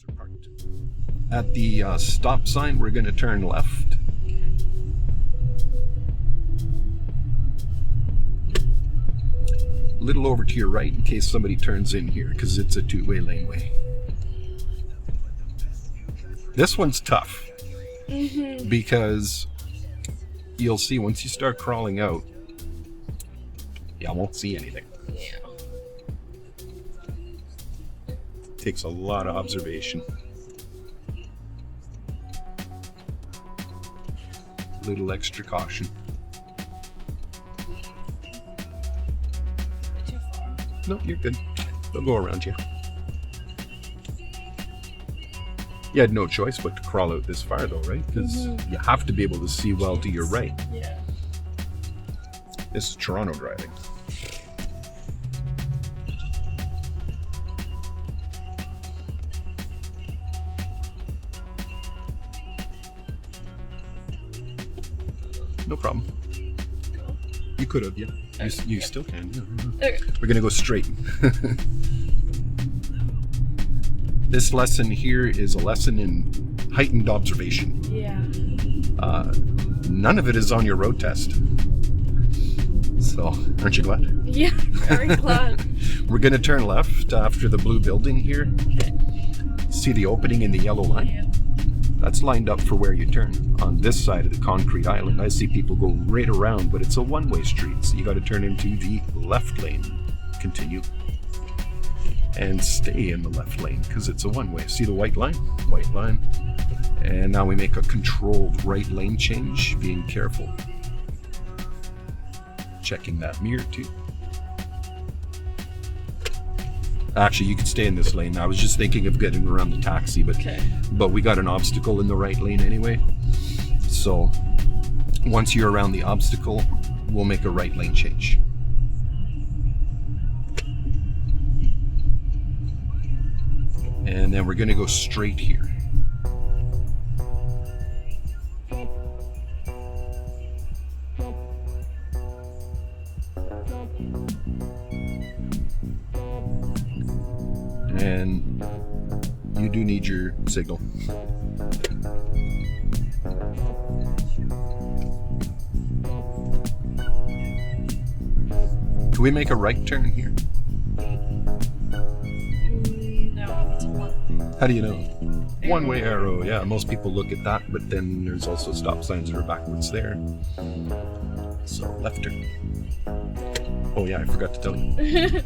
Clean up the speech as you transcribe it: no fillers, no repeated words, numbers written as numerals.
are parked. At the stop sign, we're going to turn left. A little over to your right in case somebody turns in here, because it's a two-way laneway. This one's tough because you'll see once you start crawling out, I won't see anything. Yeah. Takes a lot of observation. Little extra caution. Too far. No, you're good. They'll go around you. You had no choice but to crawl out this far though, right? Because you have to be able to see well to your right. Yeah. This is Toronto driving. No problem. You could have, yeah. You still can. Yeah. Okay. We're going to go straight. This lesson here is a lesson in heightened observation. Yeah. None of it is on your road test. So, aren't you glad? Yeah, very glad. We're going to turn left after the blue building here. Okay. See the opening in the yellow line? Yeah. That's lined up for where you turn. On this side of the concrete island, I see people go right around, but it's a one-way street, so you got to turn into the left lane. Continue. And stay in the left lane, because it's a one-way. See the white line? White line. And now we make a controlled right lane change, being careful. Checking that mirror, too. Actually, you could stay in this lane. I was just thinking of getting around the taxi, but we got an obstacle in the right lane anyway. So once you're around the obstacle, we'll make a right lane change. And then we're going to go straight here. And you do need your signal. Can we make a right turn here? No, it's one. How do you know? One-way arrow, yeah. Most people look at that, but then there's also stop signs that are backwards there. So, left turn. Oh yeah, I forgot to tell you.